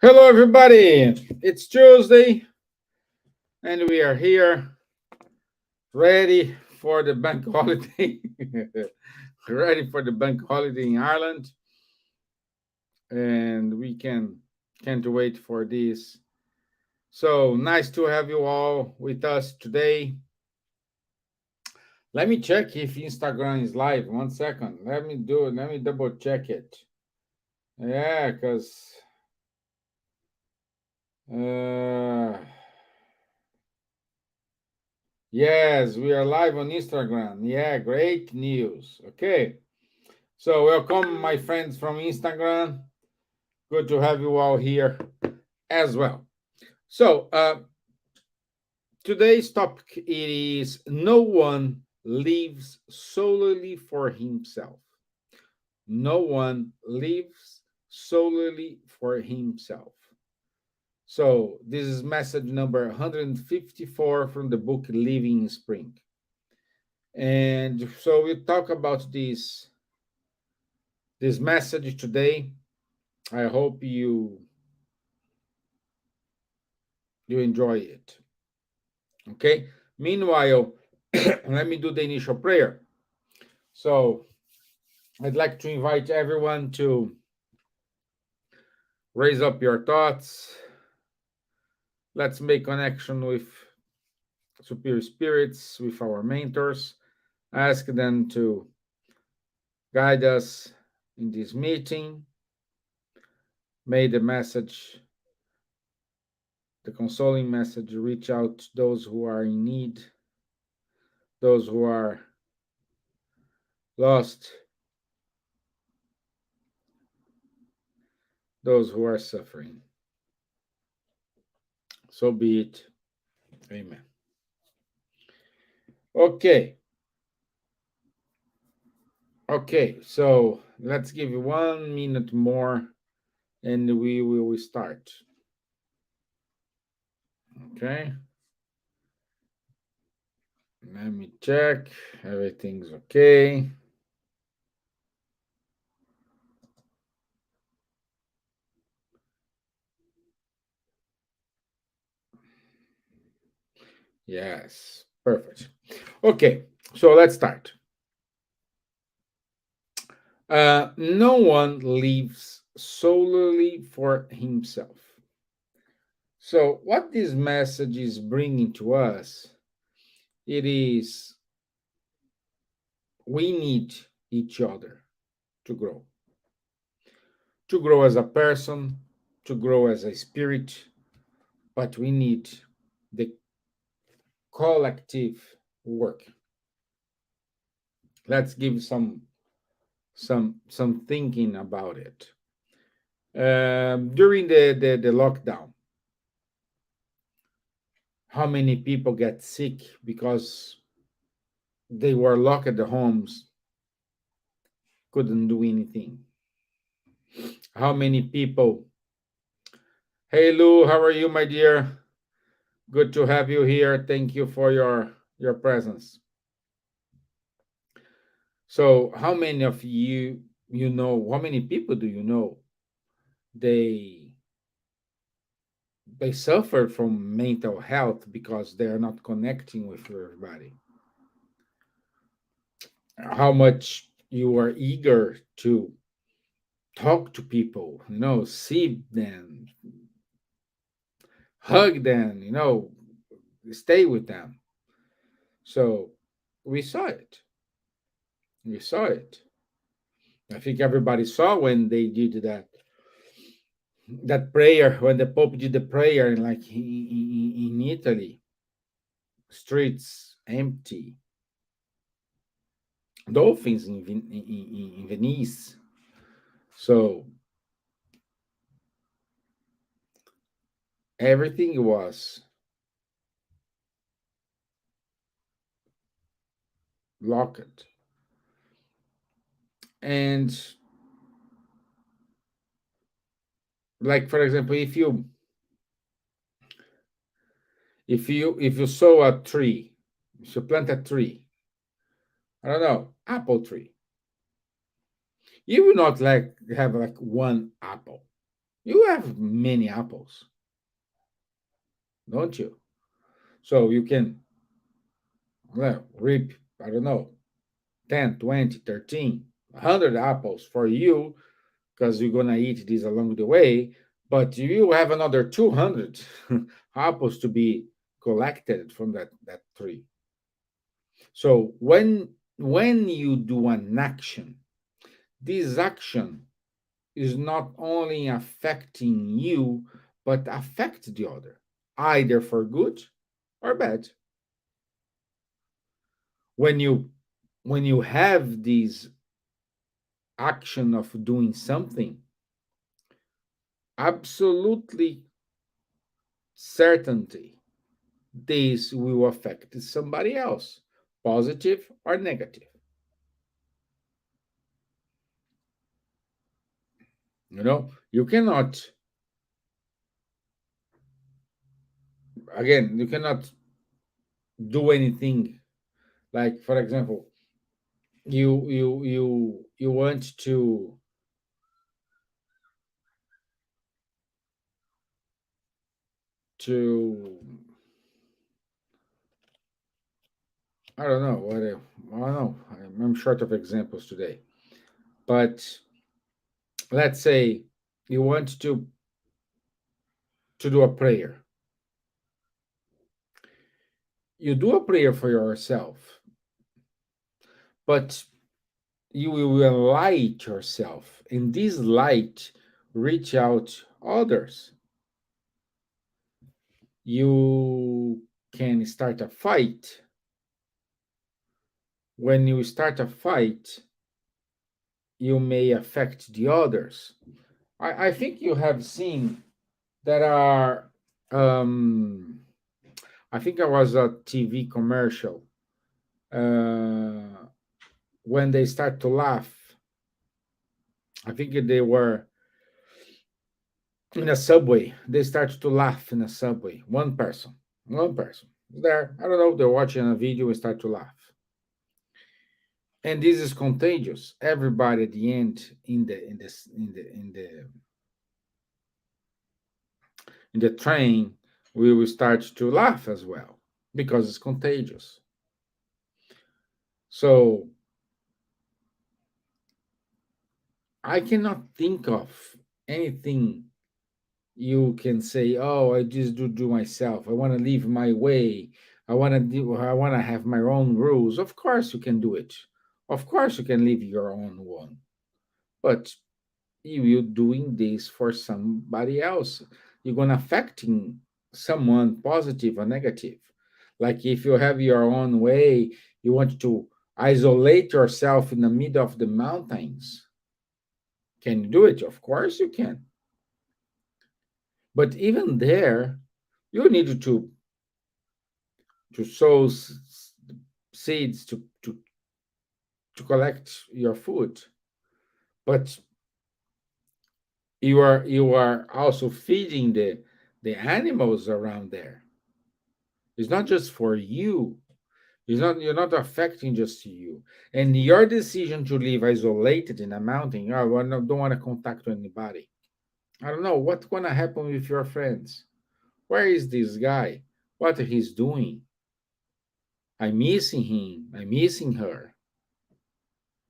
Hello, everybody. It's Tuesday, and we are here ready for the bank holiday. Ready for the bank holiday in Ireland, and we can't wait for this. So nice to have you all with us today. Let me check if Instagram is live. 1 second. Let me do it. Let me double check it. Yeah, because uh, yes, we are live on Instagram. Yeah, great news. Okay. So, welcome, my friends from Instagram. Good to have you all here as well. So, today's topic is no one lives solely for himself. No one lives solely for himself. So, this is message number 154 from the book Living in Spring. And so, we talk about this message today. I hope you enjoy it. Okay. Meanwhile, let me do the initial prayer. So I'd like to invite everyone to raise up your thoughts. Let's make connection with superior spirits, with our mentors. Ask them to guide us in this meeting. May the message, the consoling message, reach out to those who are in need, those who are lost, those who are suffering. So be it. Amen. Okay. Okay. So let's give you 1 minute more and we will start. Okay. Let me check. Everything's okay. Yes. Perfect. Okay. So let's start. No one lives solely for himself. So, what this message is bringing to us, it is we need each other to grow. To grow as a person, to grow as a spirit, but we need the collective work. Let's give some thinking about it. During the lockdown, how many people get sick because they were locked at the homes, couldn't do anything? How many people? Hey Lou, how are you, my dear? Good to have you here. Thank you for your presence. So, how many of you know? How many people do you know? They they suffer from mental health because they are not connecting with everybody. How much you are eager to talk to people, see them, hug them, stay with them. So we saw it. We saw it. I think everybody saw when they did that prayer, when the Pope did the prayer, like in Italy, streets empty, dolphins in Venice. So everything was locked. And like for example, if you sow a tree, if you plant a tree, I don't know, apple tree, you will not like have like one apple. You have many apples, don't you? So you can, well, reap, I don't know, 10, 20, 13, 100 apples for you because you're going to eat these along the way. But you have another 200 apples to be collected from that tree. So when you do an action, this action is not only affecting you, but affect the other, either for good or bad. When you have this action of doing something, absolutely certainty this will affect somebody else, positive or negative. You cannot, again, you cannot do anything. Like, for example, you want to I don't know what I don't know. I'm short of examples today, but let's say you want to do a prayer. You do a prayer for yourself, but you will light yourself, and this light reach out others. You can start a fight. When you start a fight, you may affect the others. I think you have seen that are I think it was a TV commercial when they start to laugh. I think they were in a subway. They start to laugh in a subway. One person there. I don't know. They're watching a video and start to laugh, and this is contagious. Everybody at the end in the train, we will start to laugh as well because it's contagious. So I cannot think of anything you can say, oh, I just do myself. I want to live my way. I want to have my own rules. Of course you can do it. Of course you can live your own one. But you doing this for somebody else. You're gonna affecting someone positive or negative. Like if you have your own way, you want to isolate yourself in the middle of the mountains. Can you do it? Of course you can. But even there, you need to sow seeds to collect your food. But you are also feeding the animals around there. It's not just for you. You're not affecting just you. And your decision to live isolated in a mountain, oh, I don't want to contact anybody. I don't know what's gonna happen with your friends. Where is this guy? What he's doing? I'm missing him. I'm missing her.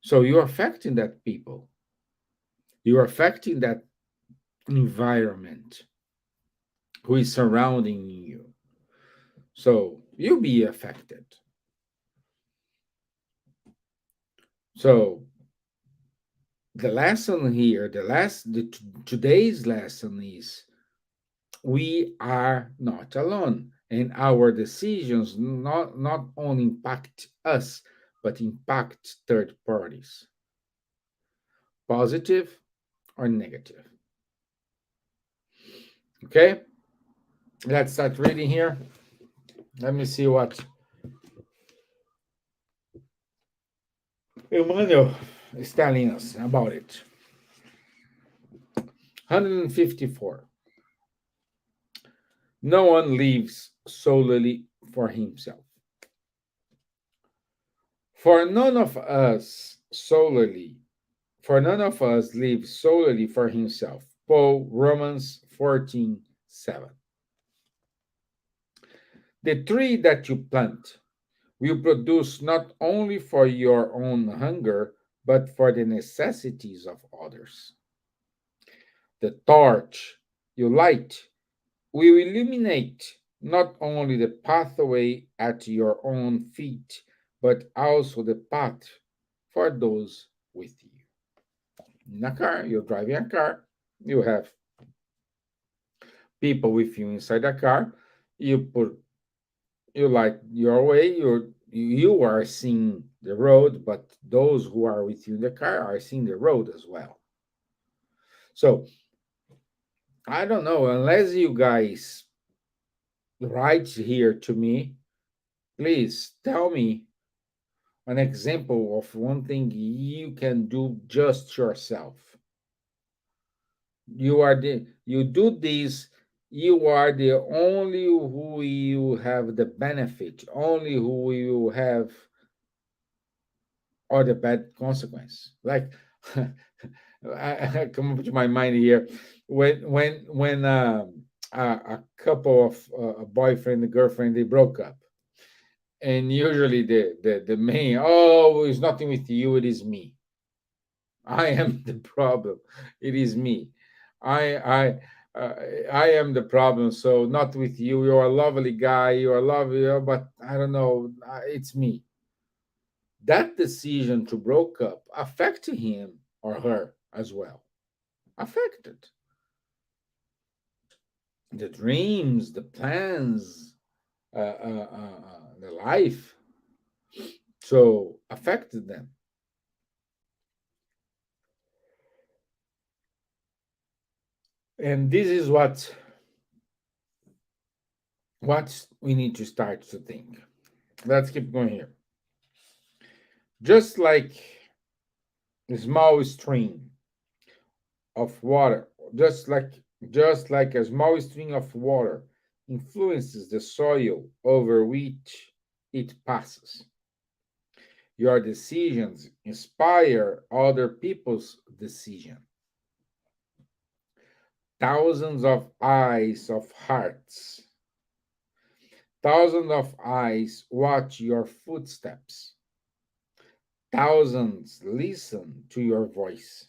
So you're affecting that people. You're affecting that environment who is surrounding you. So you'll be affected. So the lesson here, today's lesson is we are not alone, and our decisions not only impact us, but impact third parties, positive or negative. Okay, let's start reading here. Let me see what Emmanuel is telling us about it. 154. No one lives solely for himself. For none of us solely, for none of us lives solely for himself. Paul, Romans 14:7. The tree that you plant will produce not only for your own hunger, but for the necessities of others. The torch you light will illuminate not only the pathway at your own feet, but also the path for those with you. In a car, you're driving a car, you have people with you inside the car, you put you light your way, you are seeing the road, but those who are with you in the car are seeing the road as well. So I don't know, unless you guys write here to me, please tell me an example of one thing you can do just yourself. You do this, you are the only who will have the benefit, only who will have or the bad consequence. Like I come up to my mind here when a couple of a boyfriend and girlfriend they broke up, and usually the main, oh, it's nothing with you, it is me. I am the problem. It is me. I I uh, I am the problem. So not with you. You're a lovely guy. You're lovely, but I don't know. It's me. That decision to broke up affected him or her as well. Affected the dreams, the plans, the life. So affected them, and this is what we need to start to think. Let's keep going here. Just like a small stream of water, just like a small stream of water influences the soil over which it passes. Your decisions inspire other people's decision. Thousands of eyes of hearts, thousands of eyes watch your footsteps. Thousands listen to your voice,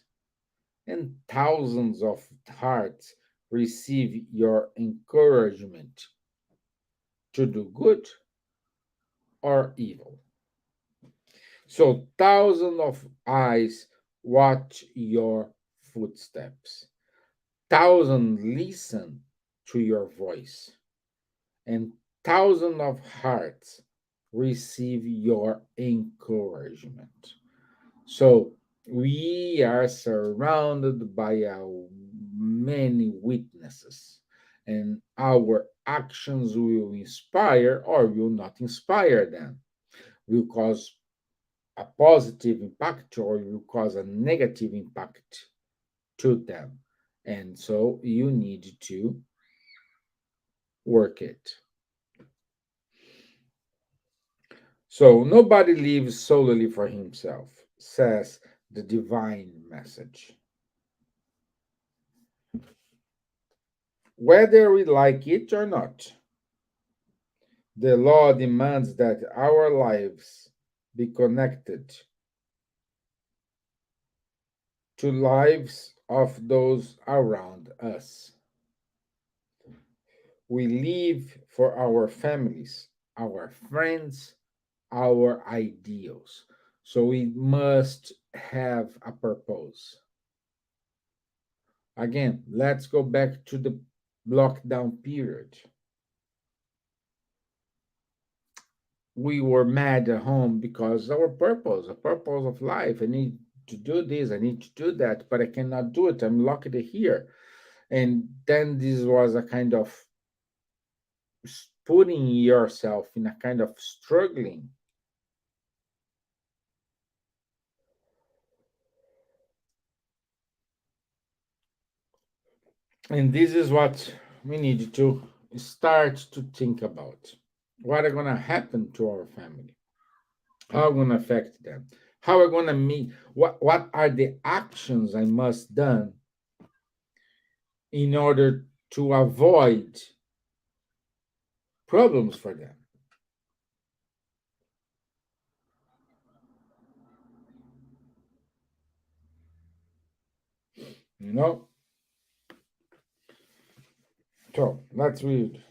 and thousands of hearts receive your encouragement to do good or evil. So, thousands of eyes watch your footsteps, thousands listen to your voice, and thousands of hearts receive your encouragement. So we are surrounded by many witnesses, and our actions will inspire or will not inspire them, will cause a positive impact or will cause a negative impact to them. And so you need to work it. So nobody lives solely for himself, says the divine message. Whether we like it or not, the law demands that our lives be connected to lives of those around us. We live for our families, our friends, our ideals. So we must have a purpose. Again, let's go back to the lockdown period. We were mad at home because our purpose, a purpose of life. I need to do this, I need to do that, but I cannot do it. I'm locked here. And then this was a kind of putting yourself in a kind of struggling. And this is what we need to start to think about. What are going to happen to our family? How are going to affect them? How are going to meet? What are the actions I must done in order to avoid problems for them. You know? So let's read.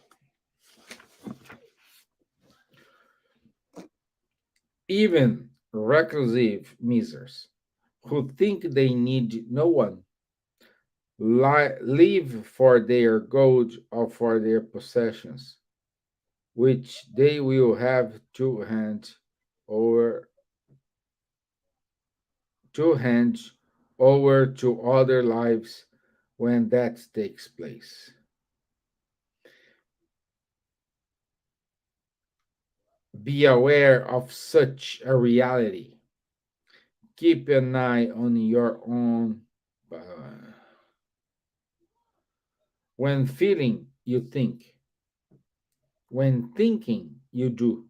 Even reclusive misers who think they need no one live for their gold or for their possessions, which they will have over to hand over to other lives when that takes place. Be aware of such a reality. Keep an eye on your own. When feeling, you think. When thinking, you do.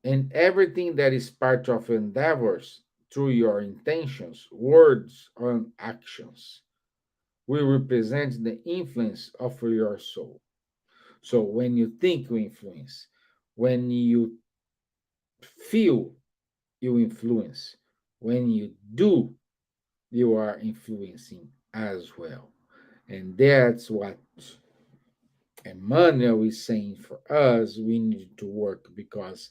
And everything that is part of endeavors through your intentions, words, and actions will represent the influence of your soul. So when you think, you influence. When you feel, you influence. When you do, you are influencing as well. And that's what Emmanuel is saying for us. We need to work because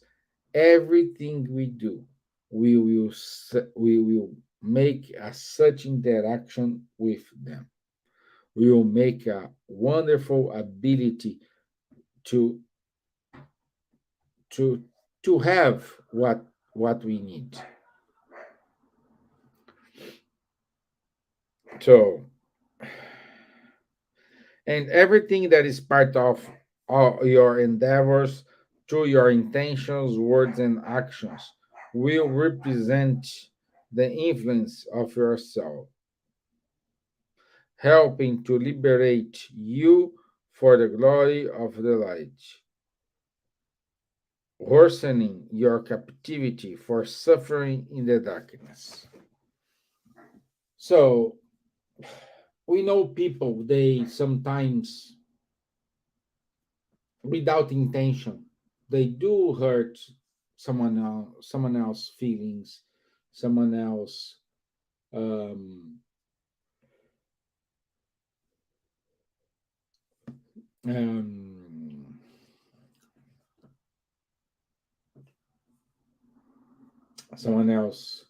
everything we do, we will make a such interaction with them. We will make a wonderful ability to to to have what we need. So, and everything that is part of all your endeavors through your intentions, words, and actions will represent the influence of your soul, helping to liberate you for the glory of the light, worsening your captivity for suffering in the darkness. So, we know people, they sometimes, without intention, they do hurt someone else feelings, someone else um, um, someone else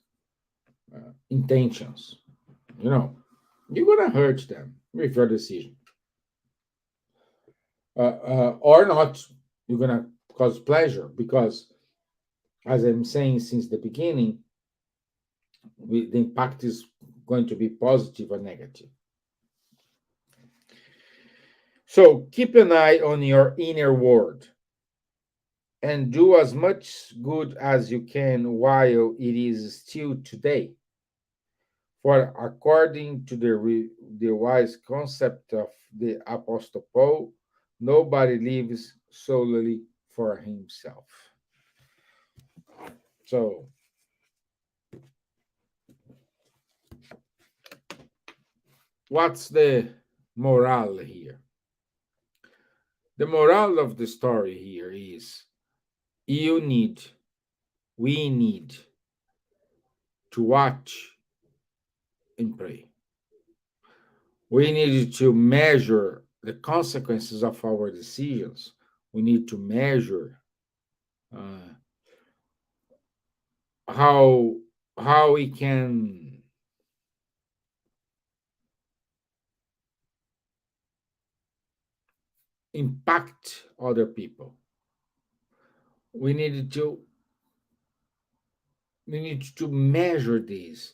intentions. You know, you're gonna hurt them with your decision, or not. You're gonna cause pleasure because, as I'm saying since the beginning, the impact is going to be positive or negative. So keep an eye on your inner world and do as much good as you can while it is still today. For according to the wise concept of the Apostle Paul, nobody lives solely for himself. So, what's the morale here? The moral of the story here is you need, we need to watch and pray. We need to measure the consequences of our decisions. We need to measure uh, how we can impact other people. We need to measure this.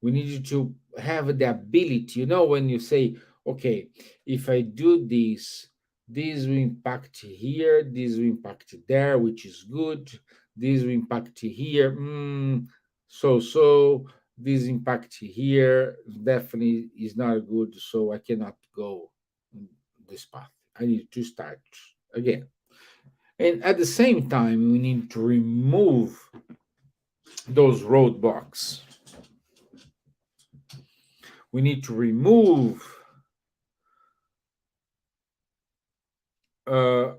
We need to have the ability. You know, when you say, okay, if I do this, this will impact here, this will impact there, which is good. This will impact here, so. This impact here definitely is not good, so I cannot go this path. I need to start again. And at the same time, we need to remove those roadblocks. We need to remove uh,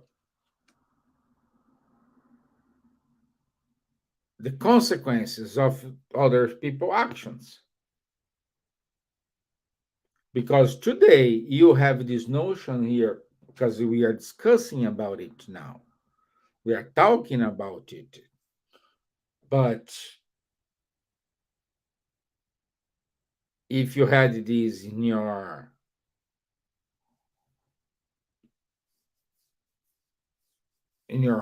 the consequences of other people's actions. Because today you have this notion here, because we are discussing about it now. We are talking about it. But if you had this in your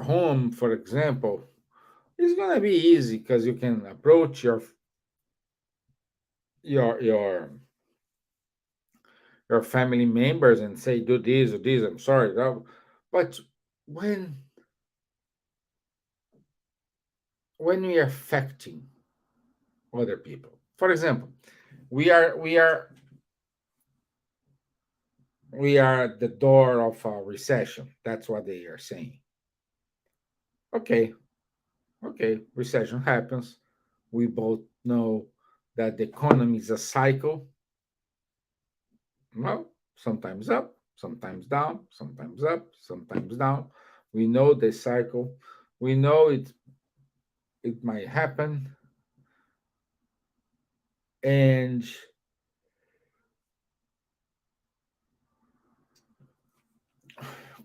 home, for example, it's gonna be easy because you can approach your your your family members and say, do this or this, I'm sorry. But when when we are affecting other people, for example, we are we are we are at the door of a recession. That's what they are saying. Okay, okay, recession happens. We both know that the economy is a cycle. Well, sometimes up, sometimes down, sometimes up, sometimes down. We know the cycle. We know it might happen. And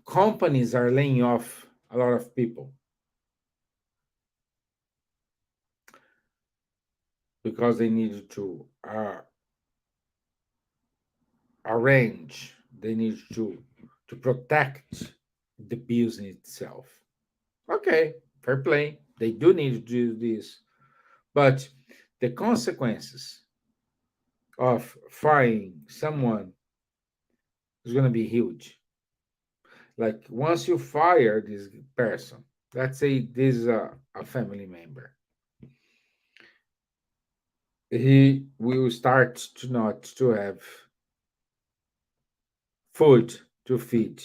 companies are laying off a lot of people because they needed to arrange, they need to protect the business itself. Okay, fair play. They do need to do this, but the consequences of firing someone is going to be huge. Like once you fire this person, let's say this is a family member, he will start to not to have food to feed.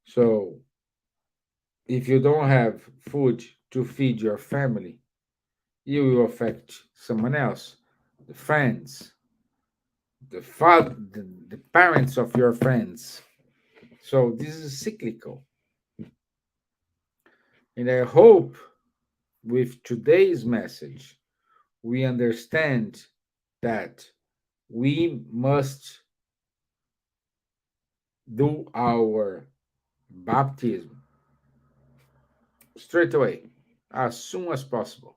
So if you don't have food to feed your family, you will affect someone else, the friends, the parents of your friends. So this is cyclical. And I hope with today's message, we understand that we must do our baptism straight away, as soon as possible.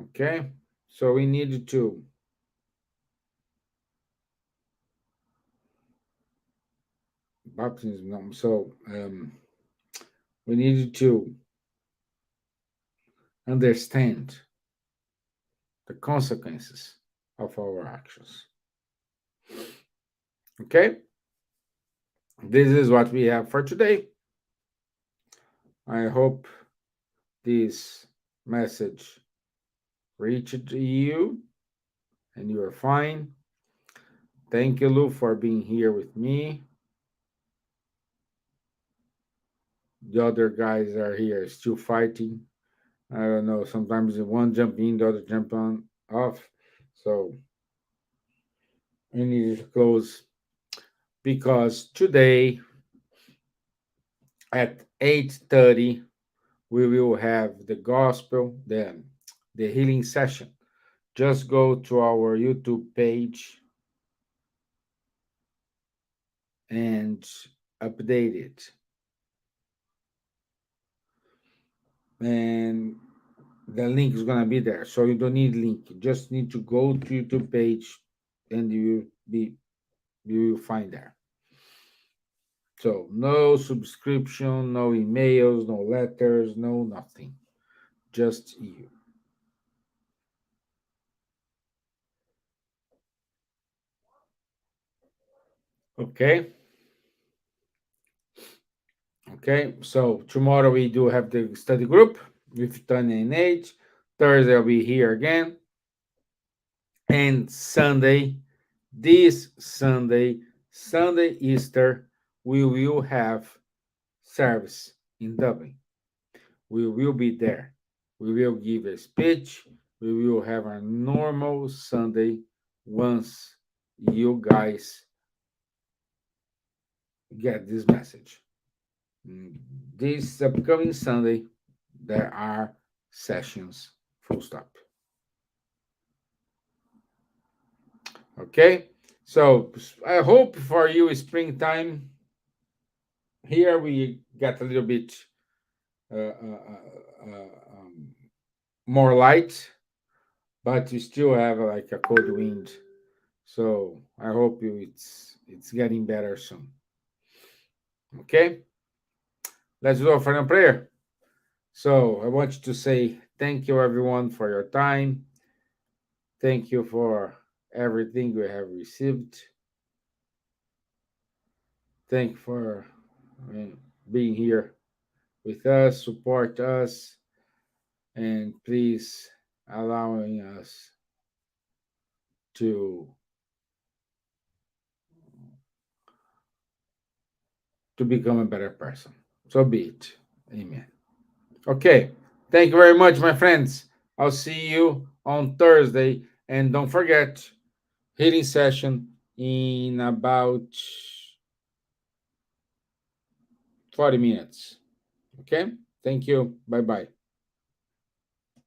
Okay? So we need to baptism. So we need to understand the consequences of our actions. Okay? This is what we have for today. I hope this message reached you and you are fine. Thank you, Lou, for being here with me. The other guys are here still fighting. I don't know. Sometimes the one jump in, the other jump on off. So we need to close because today at 8:30 we will have the gospel, the healing session. Just go to our YouTube page and update it. And the link is gonna be there. So you don't need link. You just need to go to YouTube page and you will find there. So no subscription, no emails, no letters, no nothing. Just you. Okay. Okay. So tomorrow we do have the study group with Tanya and Age. Thursday I'll be here again. And Sunday, this Sunday, Sunday Easter, we will have service in Dublin. We will be there. We will give a speech. We will have a normal Sunday once you guys get this message. This upcoming Sunday, there are sessions, full stop. Okay? So I hope for you springtime. Here we got a little bit uh, uh, more light, but we still have like a cold wind. So I hope it's getting better soon. Okay, let's do a final prayer. So I want you to say thank you everyone for your time. Thank you for everything we have received. Thank you for being here with us, support us, and please allowing us to become a better person. So be it. Amen. Okay. Thank you very much, my friends. I'll see you on Thursday. And don't forget, healing session in about 40 minutes. Okay? Thank you. Bye bye.